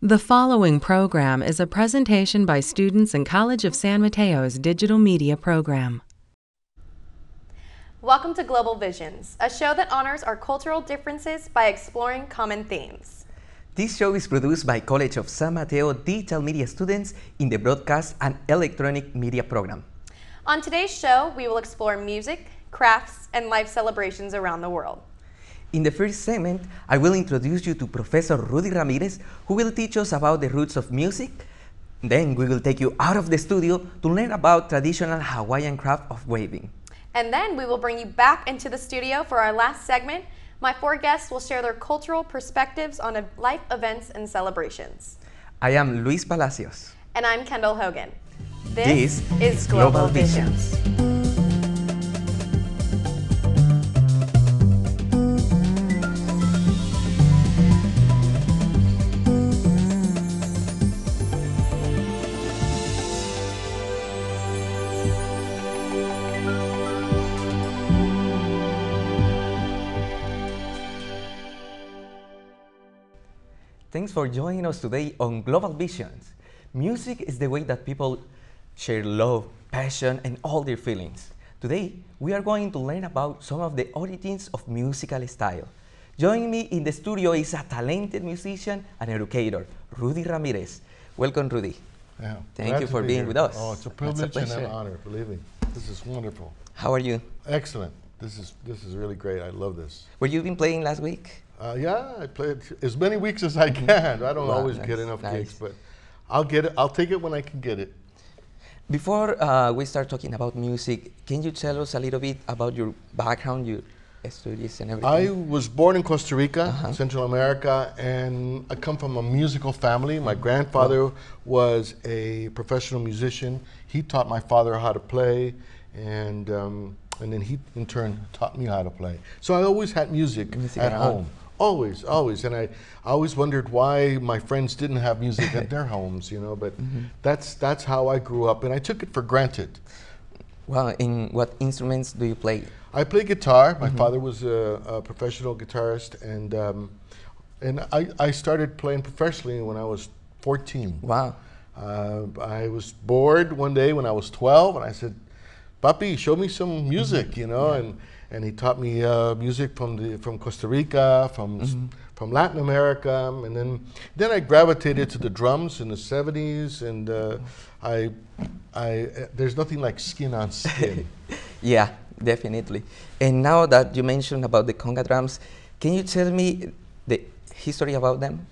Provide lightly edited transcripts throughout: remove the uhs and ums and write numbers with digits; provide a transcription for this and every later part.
The following program is a presentation by students in College of San Mateo's Digital Media program. Welcome to Global Visions, a show that honors our cultural differences by exploring common themes. This show is produced by College of San Mateo Digital Media students in the Broadcast and Electronic Media program. On today's show, we will explore music, crafts, and life celebrations around the world. In the first segment, I will introduce you to Professor Rudy Ramirez, who will teach us about the roots of music. Then we will take you out of the studio to learn about traditional Hawaiian craft of waving. And then we will bring you back into the studio for our last segment. My four guests will share their cultural perspectives on life events and celebrations. I am Luis Palacios. And I'm Kendall Hogan. This is Global Visions. Thanks for joining us today on Global Visions. Music is the way that people share love, passion, and all their feelings. Today, we are going to learn about some of the origins of musical style. Joining me in the studio is a talented musician and educator, Rudy Ramirez. Welcome, Rudy. Yeah, Thank you for being with us. Oh, it's a privilege and an honor, believe me. This is wonderful. How are you? Excellent. This is really great. I love this. Were you been playing last week? Yeah, I played as many weeks as I can. I don't Wow, always nice, get enough nice. gigs, but I'll get it. I'll take it when I can get it. Before we start talking about music, can you tell us a little bit about your background, your studies and everything? I was born in Costa Rica, Central America, and I come from a musical family. My grandfather was a professional musician. He taught my father how to play, and then he in turn taught me how to play. So I always had music at home. Always. And I always wondered why my friends didn't have music at their homes, you know, but that's how I grew up, and I took it for granted. Well, in what instruments do you play? I play guitar. My father was a professional guitarist, and I started playing professionally when I was 14. Wow. I was bored one day when I was 12, and I said, "Papi, show me some music," you know, and he taught me music from Costa Rica, from Latin America, and then I gravitated to the drums in the 70s, and there's nothing like skin on skin. Yeah, definitely. And now that you mentioned about the conga drums, can you tell me the history about them?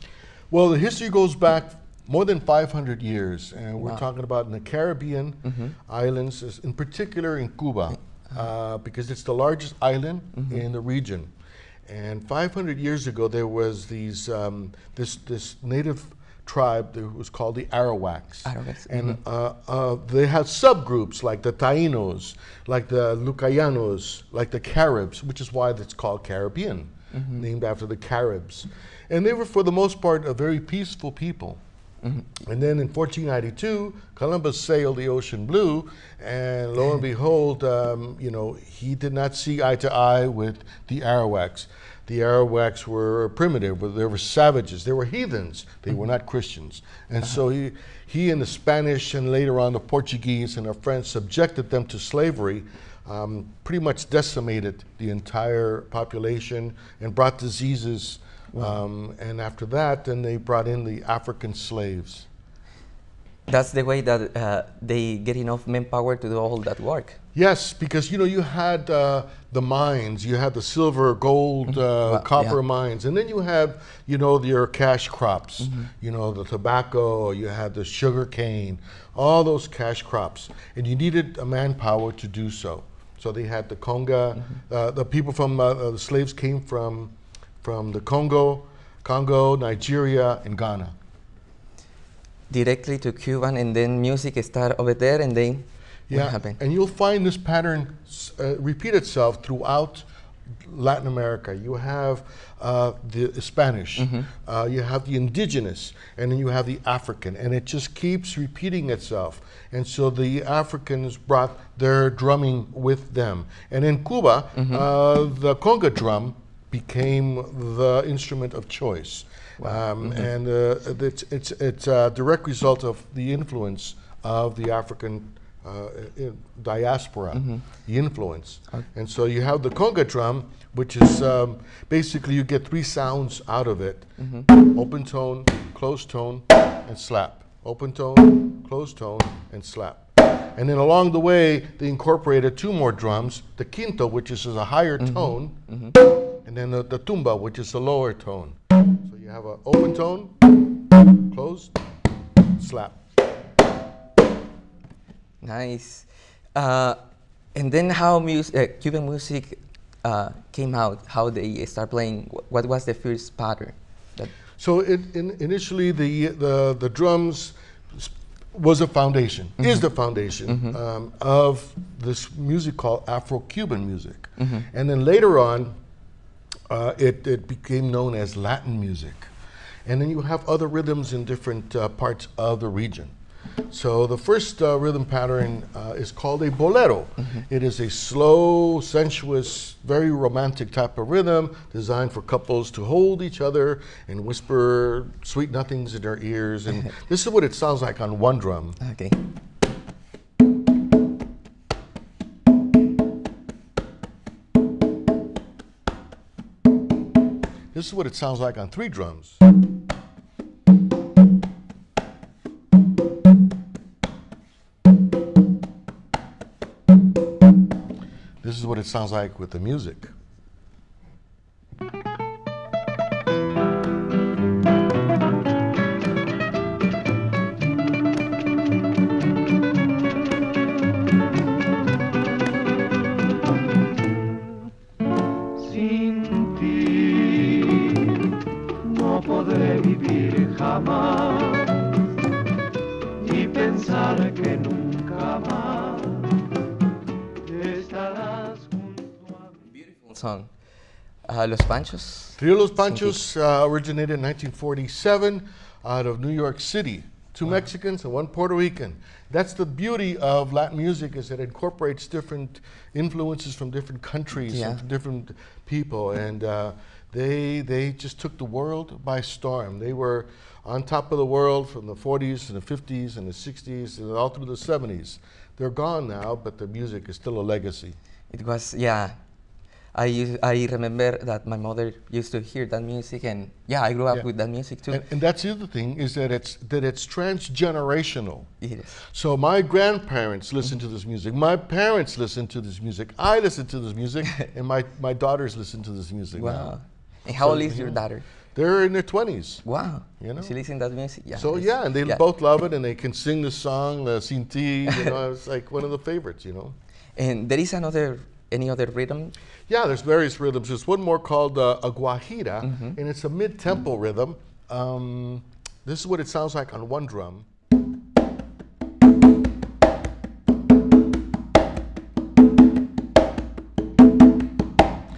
Well, the history goes back more than 500 years, and we're Wow. talking about in the Caribbean islands, in particular in Cuba, because it's the largest island in the region. And 500 years ago, there was this native tribe that was called the Arawaks. Arawaks, And they had subgroups like the Tainos, like the Lucayanos, like the Caribs, which is why it's called Caribbean, named after the Caribs. And they were, for the most part, a very peaceful people. And then in 1492, Columbus sailed the ocean blue, and lo and behold, he did not see eye to eye with the Arawaks. The Arawaks were primitive, but they were savages. They were heathens. They were not Christians. And so he and the Spanish and later on the Portuguese and the French subjected them to slavery, pretty much decimated the entire population and brought diseases. And after that, then they brought in the African slaves. That's the way that they get enough manpower to do all that work. Yes, because you had the mines, you had the silver, gold, copper mines, and then you have your cash crops, the tobacco, you had the sugar cane, all those cash crops, and you needed a manpower to do so. So they had the conga. The people from the slaves came from the Congo, Nigeria, and Ghana. Directly to Cuba, and then music start over there, and then what happened? And you'll find this pattern repeat itself throughout Latin America. You have the Spanish, you have the indigenous, and then you have the African, and it just keeps repeating itself. And so the Africans brought their drumming with them. And in Cuba, the conga drum became the instrument of choice. And it's a direct result of the influence of the African diaspora, the influence. And so you have the conga drum, which is basically you get three sounds out of it: open tone, closed tone, and slap. Open tone, closed tone, and slap. And then along the way, they incorporated two more drums: the quinto, which is a higher tone, and then the tumba, which is a lower tone. So you have an open tone, closed, slap. Nice. And then how Cuban music came out, how they start playing, what was the first pattern? So initially the drums was a foundation, is the foundation of this music called Afro-Cuban music. And then later on, it became known as Latin music. And then you have other rhythms in different parts of the region. So the first rhythm pattern is called a bolero. It is a slow, sensuous, very romantic type of rhythm designed for couples to hold each other and whisper sweet nothings in their ears. And this is what it sounds like on one drum. Okay. This is what it sounds like on three drums. This is what it sounds like with the music. Sin ti no podré vivir jamás y pensar que nunca más estarás junto a mí. Beautiful song. Los Panchos. Trio Los Panchos originated in 1947 out of New York City. Two Mexicans and one Puerto Rican. That's the beauty of Latin music, is that it incorporates different influences from different countries and from different people. And they just took the world by storm. They were on top of the world from the 40s and the 50s and the 60s and all through the 70s. They're gone now, but their music is still a legacy. It was, yeah. I remember that my mother used to hear that music, and yeah, I grew up with that music too. And that's the other thing, is that it's transgenerational. It is. So my grandparents listened to this music. My parents listened to this music. I listen to this music, and my daughters listen to this music Wow. now. And how old is your daughter? They're in their 20s. Wow. You know? She listens to that music? Yeah. So yeah, and they both love it, and they can sing the song, Sin Ti, you know, it's like one of the favorites, you know. And there is any other rhythm? Yeah, there's various rhythms. There's one more called a guajira, and it's a mid-tempo rhythm. This is what it sounds like on one drum.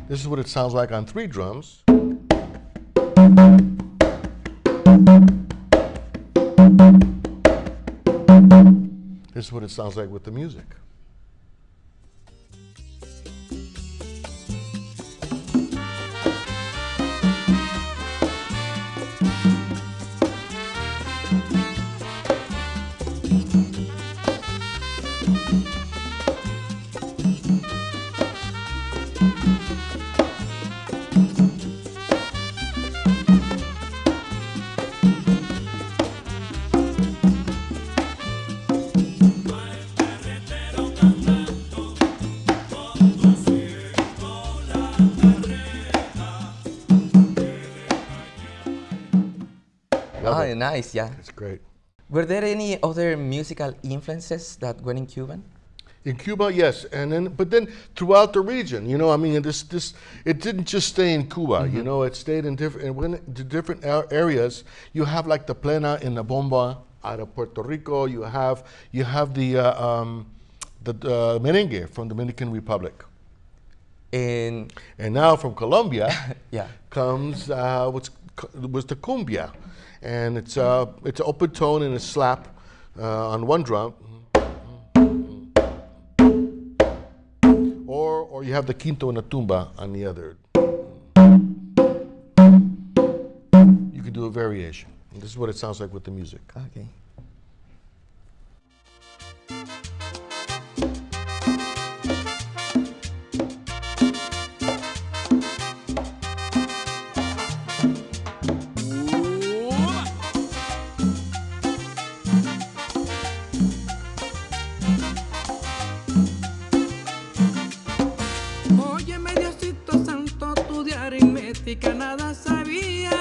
This is what it sounds like on three drums. This is what it sounds like with the music. Oh, nice, yeah. It's great. Were there any other musical influences that were in Cuban? In Cuba, yes, but then throughout the region, you know, I mean, it didn't just stay in Cuba, you know, it stayed in different areas. You have like the plena in the bomba out of Puerto Rico. You have the merengue from Dominican Republic, And now from Colombia, yeah. comes was the cumbia, and it's an open tone and a slap on one drum. Or you have the quinto and the tumba on the other. You can do a variation. And this is what it sounds like with the music. Okay. Óyeme, Diosito Santo, tú de aritmética nada sabías.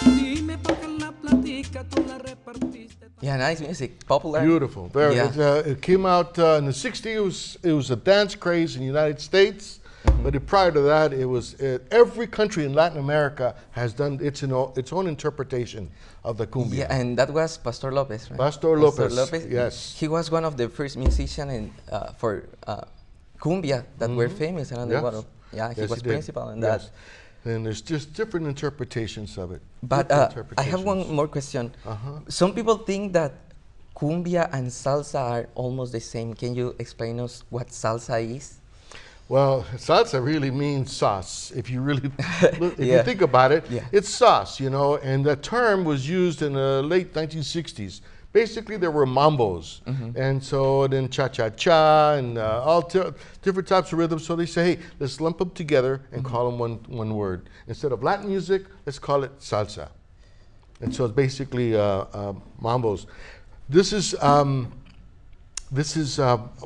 Dime por qué la platica tú la repartiste. Yeah, nice music. Popular. Beautiful. Very. Yeah. It came out in the 60s. It was a dance craze in the United States. But prior to that, it was every country in Latin America has done its own interpretation of the cumbia. Yeah, and that was Pastor Lopez, right? Pastor Lopez, yes. He was one of the first musicians for cumbia that were famous around the Yes. world. Yeah, he Yes, was did. principal in Yes. that. And there's just different interpretations of it. But Different I have one interpretations. more question. Uh-huh. Some people think that cumbia and salsa are almost the same. Can you explain us what salsa is? Well, salsa really means sauce. If you really, if Yeah. you think about it, Yeah. it's sauce, you know. And the term was used in the late 1960s. Basically, there were mambos, and so then cha-cha-cha and different types of rhythms. So they say, hey, let's lump them together and call them one word. Instead of Latin music, let's call it salsa. And so it's basically mambos. This is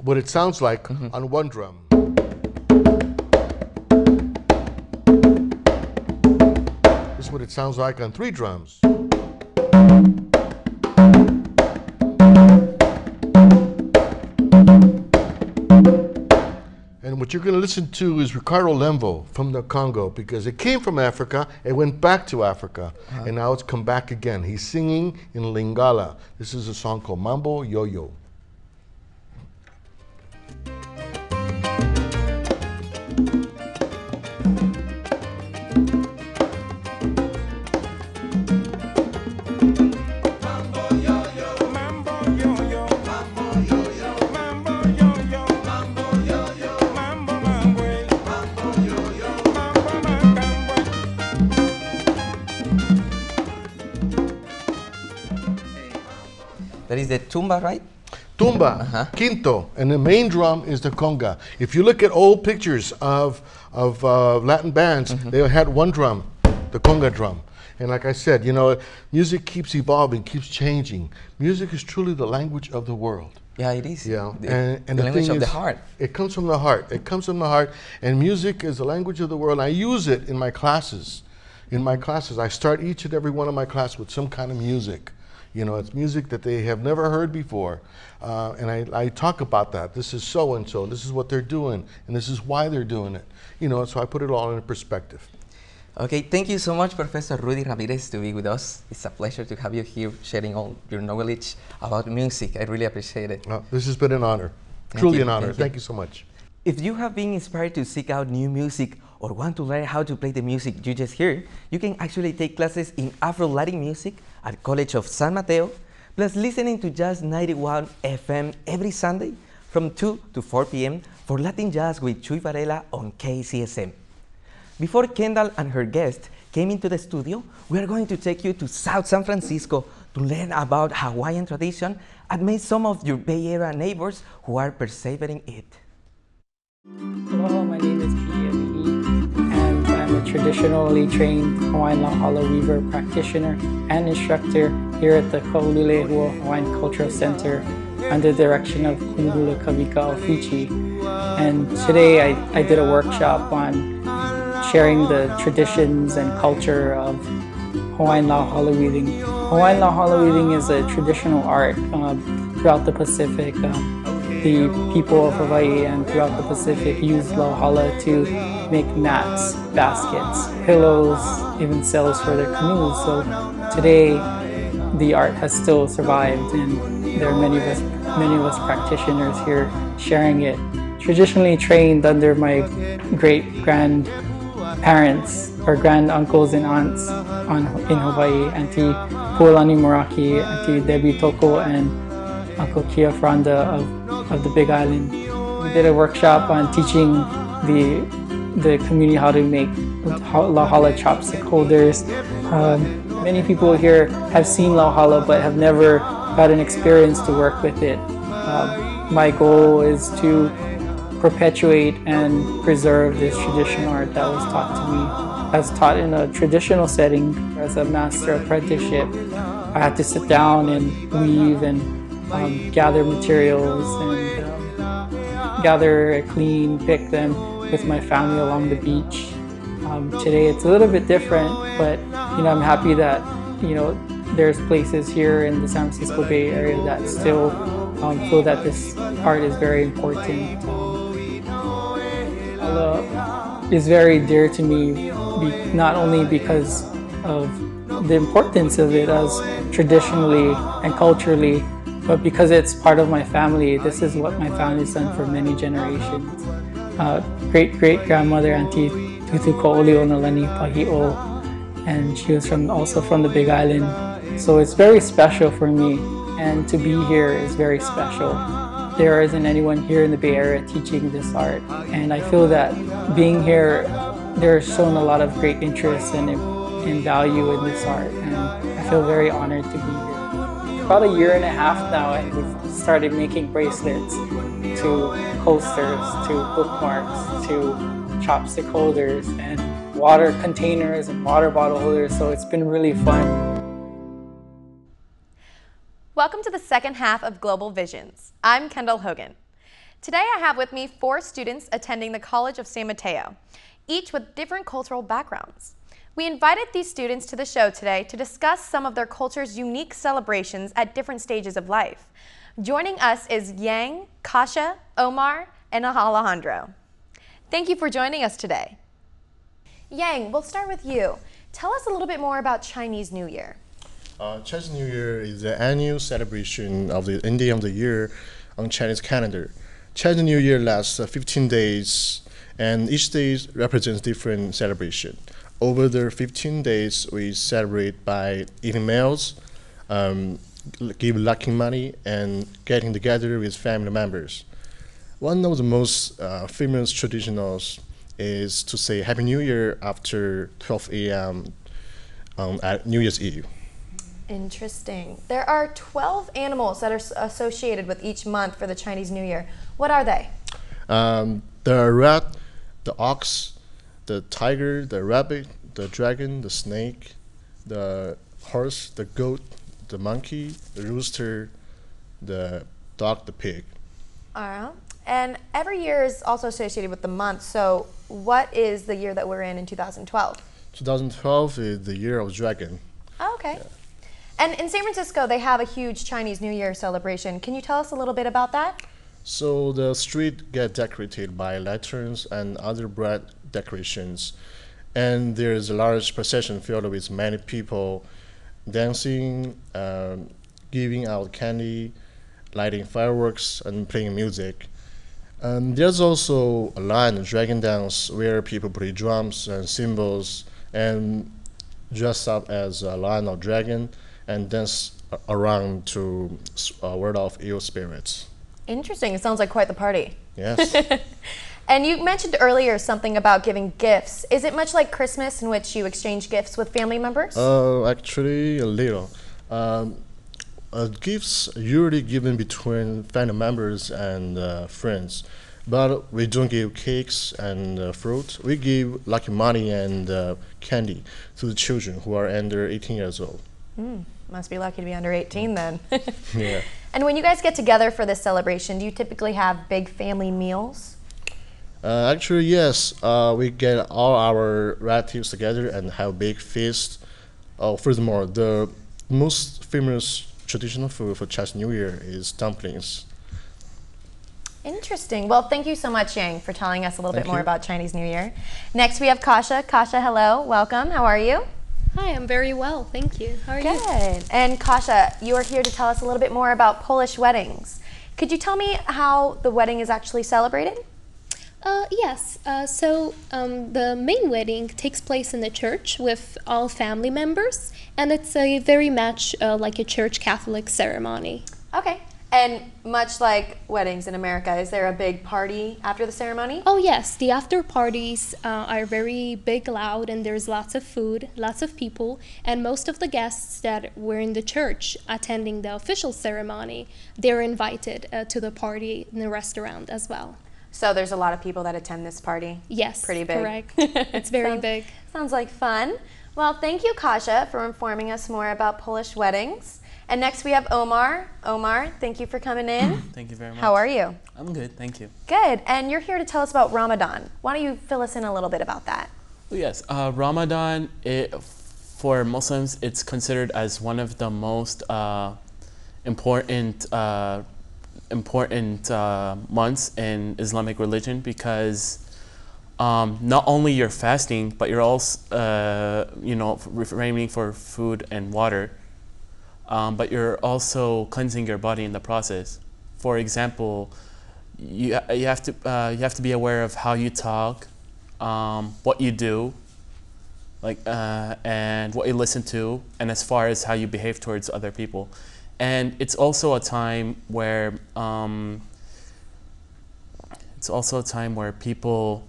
what it sounds like on one drum. This is what it sounds like on three drums. And what you're going to listen to is Ricardo Lemvo from the Congo, because it came from Africa, it went back to Africa, and now it's come back again. He's singing in Lingala. This is a song called Mambo Yo-Yo. That is the tumba, right? Tumba, quinto, and the main drum is the conga. If you look at old pictures of Latin bands, they had one drum, the conga drum. And like I said, you know, music keeps evolving, keeps changing. Music is truly the language of the world. Yeah, it is. Yeah, The the language thing of the is, heart. It comes from the heart. It comes from the heart. And music is the language of the world. I use it in my classes. In my classes, I start each and every one of my classes with some kind of music. You know, it's music that they have never heard before. And I talk about that. This is so-and-so. This is what they're doing. And this is why they're doing it. You know, so I put it all in perspective. Okay, thank you so much, Professor Rudy Ramirez, to be with us. It's a pleasure to have you here sharing all your knowledge about music. I really appreciate it. This has been an honor. Thank Truly you, an honor. thank you. Thank you so much. If you have been inspired to seek out new music or want to learn how to play the music you just heard, you can actually take classes in Afro-Latin music at College of San Mateo, plus listening to Jazz 91 FM every Sunday from 2 to 4 p.m. for Latin Jazz with Chuy Varela on KCSM. Before Kendall and her guest came into the studio, we are going to take you to South San Francisco to learn about Hawaiian tradition and meet some of your Bay Area neighbors who are persevering it. Hello, my name is P.M.E. and I'm a traditionally trained Hawaiian Lauhala weaver practitioner and instructor here at the Kaululehua Hawaiian Cultural Center under the direction of Kumhula Kavika Ofuchi. And today I did a workshop on sharing the traditions and culture of Hawaiian Lauhala weaving. Hawaiian Lauhala weaving is a traditional art throughout the Pacific. The people of Hawaii and throughout the Pacific use lauhala to make mats, baskets, pillows, even sails for their canoes. So today, the art has still survived, and there are many of us practitioners here sharing it. Traditionally trained under my great-grandparents or grand-uncles and aunts in Hawaii, Auntie Pualani Moraki, Auntie Debbie Toko, and Uncle Kia Franda of the Big Island. We did a workshop on teaching the community how to make Lauhala chopstick holders. Many people here have seen Lauhala but have never got an experience to work with it. My goal is to perpetuate and preserve this traditional art that was taught to me. I was taught in a traditional setting as a master apprenticeship. I had to sit down and weave and gather materials and gather, clean, pick them with my family along the beach. Today it's a little bit different, but I'm happy that there's places here in the San Francisco Bay Area that still feel that this art is very important. Is very dear to me, not only because of the importance of it as traditionally and culturally, but because it's part of my family. This is what my family's done for many generations. Great-great-grandmother, Auntie Tutu Ko'olio Nalani Pahi'o, and she was also from the Big Island. So it's very special for me, and to be here is very special. There isn't anyone here in the Bay Area teaching this art, and I feel that being here, they're shown a lot of great interest and value in this art, and I feel very honored to be here. About a year and a half now, and we've started making bracelets to coasters, to bookmarks, to chopstick holders, and water containers and water bottle holders, so it's been really fun. Welcome to the second half of Global Visions. I'm Kendall Hogan. Today I have with me 4 students attending the College of San Mateo, each with different cultural backgrounds. We invited these students to the show today to discuss some of their culture's unique celebrations at different stages of life. Joining us is Yang, Kasha, Omar, and Alejandro. Thank you for joining us today. Yang, we'll start with you. Tell us a little bit more about Chinese New Year. Chinese New Year is the annual celebration of the ending of the year on Chinese calendar. Chinese New Year lasts 15 days, and each day represents different celebration. Over the 15 days, we celebrate by eating meals, give lucky money, and getting together with family members. One of the most famous traditionals is to say Happy New Year after 12 a.m. At New Year's Eve. Interesting. There are 12 animals that are associated with each month for the Chinese New Year. What are they? The rat, the ox, the tiger, the rabbit, the dragon, the snake, the horse, the goat, the monkey, the rooster, the dog, the pig. And every year is also associated with the month. So what is the year that we're in 2012? 2012 is the year of dragon. Oh, okay. Yeah. And in San Francisco, they have a huge Chinese New Year celebration. Can you tell us a little bit about that? So the street get decorated by lanterns and other bright decorations. And there's a large procession filled with many people dancing, giving out candy, lighting fireworks, and playing music. There's also a line, dragon dance, where people play drums and cymbals and dress up as a lion or dragon and dance around to ward off ill spirits. Interesting. It sounds like quite the party. Yes. And you mentioned earlier something about giving gifts. Is it much like Christmas in which you exchange gifts with family members? Actually, a little. Gifts usually given between family members and friends, but we don't give cakes and fruit. We give lucky money and candy to the children who are under 18 years old. Must be lucky to be under 18 then. Yeah. And when you guys get together for this celebration, do you typically have big family meals? Actually, yes. We get all our relatives together and have a big feast. Furthermore, the most famous traditional food for Chinese New Year is dumplings. Interesting. Well, thank you so much, Yang, for telling us a little bit more you. about Chinese New Year. Next, we have Kasha. Kasha, hello. Welcome. How are you? Hi, I'm very well, thank you. How are you? Good. And Kasha, you are here to tell us a little bit more about Polish weddings. Could you tell me how the wedding is actually celebrated? Yes. So the main wedding takes place in the church with all family members, and it's a very much like a church Catholic ceremony. Okay. And much like weddings in America, is there a big party after the ceremony? Oh yes, the after parties are very big, loud, and there's lots of food, lots of people, and most of the guests that were in the church attending the official ceremony, they're invited to the party in the restaurant as well. So there's a lot of people that attend this party? Yes, Pretty big. correct. It's very big. Sounds like fun. Well, thank you, Kasia, for informing us more about Polish weddings. And next we have Omar. Omar, thank you for coming in. Thank you very much. How are you? I'm good, thank you. Good. And you're here to tell us about Ramadan. Why don't you fill us in a little bit about that? Yes, Ramadan, for Muslims, it's considered as one of the most important months in Islamic religion because not only you're fasting, but you're also, refraining for food and water. But you're also cleansing your body in the process. For example, you have to be aware of how you talk, what you do, and what you listen to, and as far as how you behave towards other people. And it's also a time where people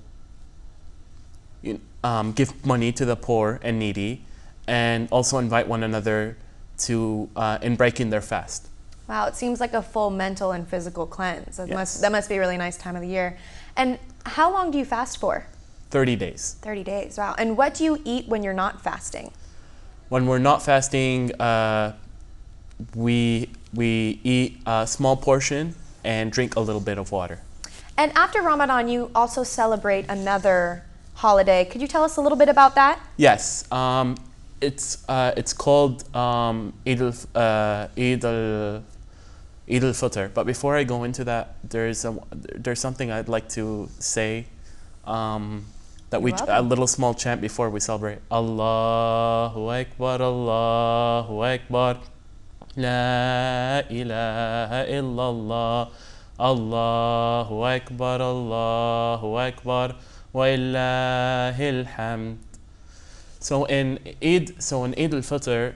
give money to the poor and needy, and also invite one another to in breaking their fast. Wow, it seems like a full mental and physical cleanse. That must be a really nice time of the year. And how long do you fast for? 30 days. 30 days, wow. And what do you eat when you're not fasting? When we're not fasting, we eat a small portion and drink a little bit of water. And after Ramadan, you also celebrate another holiday. Could you tell us a little bit about that? Yes. It's called Eid al-Fitr. But before I go into that, there's something I'd like to say. That a little small chant before we celebrate. Allahu Akbar, Allahu Akbar, La ilaha illallah, Allahu Akbar, Allahu Akbar, wa illahil hamd. So in Eid al-Fitr,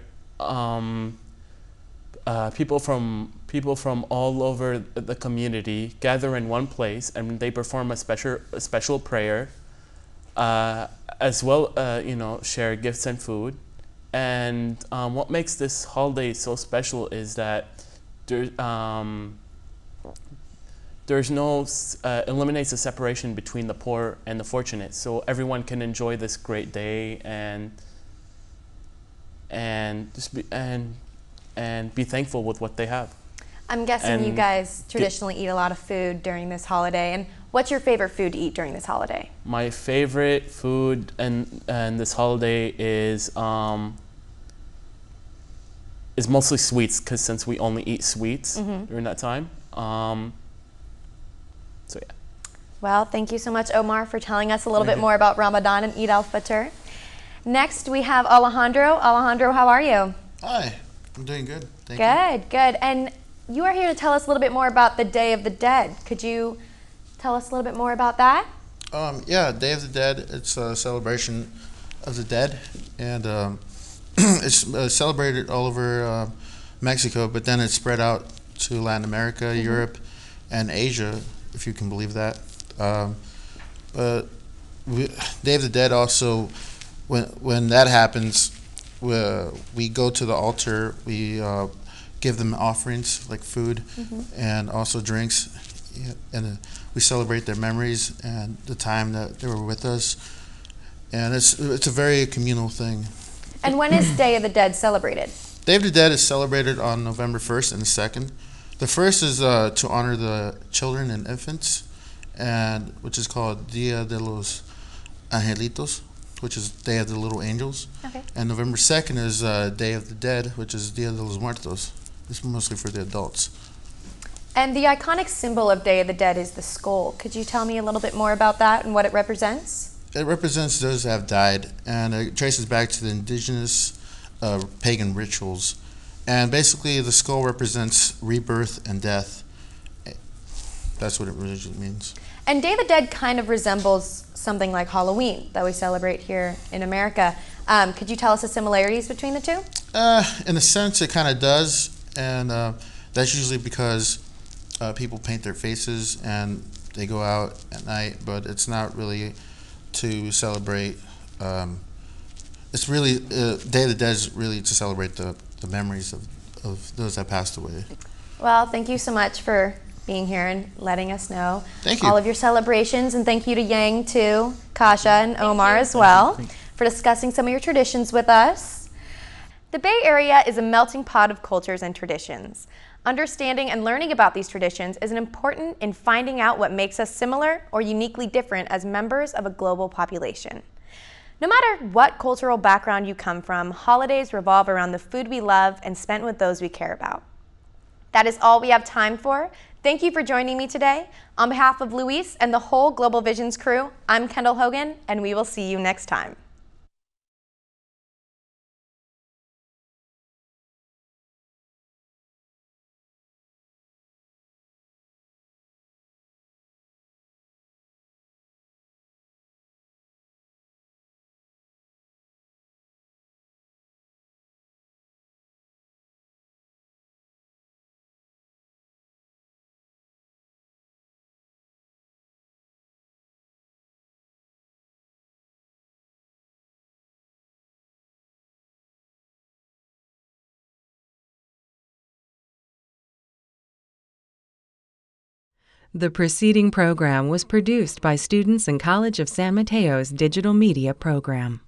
people from all over the community gather in one place and they perform a special prayer, as well, share gifts and food. And what makes this holiday so special is that eliminates the separation between the poor and the fortunate, so everyone can enjoy this great day and be thankful with what they have. I'm guessing you guys traditionally eat a lot of food during this holiday. And what's your favorite food to eat during this holiday? My favorite food and this holiday is mostly sweets, because since we only eat sweets during that time. So yeah. Well, thank you so much, Omar, for telling us a little bit more about Ramadan and Eid al-Fitr. Next, we have Alejandro. Alejandro, how are you? Hi, I'm doing good. Thank you. Good. And you are here to tell us a little bit more about the Day of the Dead. Could you tell us a little bit more about that? Yeah, Day of the Dead, it's a celebration of the dead. And it's celebrated all over Mexico, but then it's spread out to Latin America, Europe, and Asia, if you can believe that. But Day of the Dead also, when that happens, we go to the altar, we give them offerings like food and also drinks, and we celebrate their memories and the time that they were with us. And it's a very communal thing. And when is Day of the Dead celebrated? Day of the Dead is celebrated on November 1st and the 2nd. The first is to honor the children and infants, and which is called Dia de los Angelitos, which is Day of the Little Angels. Okay. And November 2nd is Day of the Dead, which is Dia de los Muertos. It's mostly for the adults. And the iconic symbol of Day of the Dead is the skull. Could you tell me a little bit more about that and what it represents? It represents those that have died, and it traces back to the indigenous pagan rituals. And basically, the skull represents rebirth and death. That's what it really means. And Day of the Dead kind of resembles something like Halloween that we celebrate here in America. Could you tell us the similarities between the two? In a sense, it kind of does. And That's usually because people paint their faces and they go out at night, but it's not really to celebrate. It's really Day of the Dead is really to celebrate the memories of those that passed away. Well, thank you so much for being here and letting us know Thank you. all of your celebrations, and thank you to Yang too, Kasha and Omar as well, for discussing some of your traditions with us. The Bay Area is a melting pot of cultures and traditions. Understanding and learning about these traditions is important in finding out what makes us similar or uniquely different as members of a global population. No matter what cultural background you come from, holidays revolve around the food we love and spent with those we care about. That is all we have time for. Thank you for joining me today. On behalf of Luis and the whole Global Visions crew, I'm Kendall Hogan, and we will see you next time. The preceding program was produced by students in College of San Mateo's Digital Media program.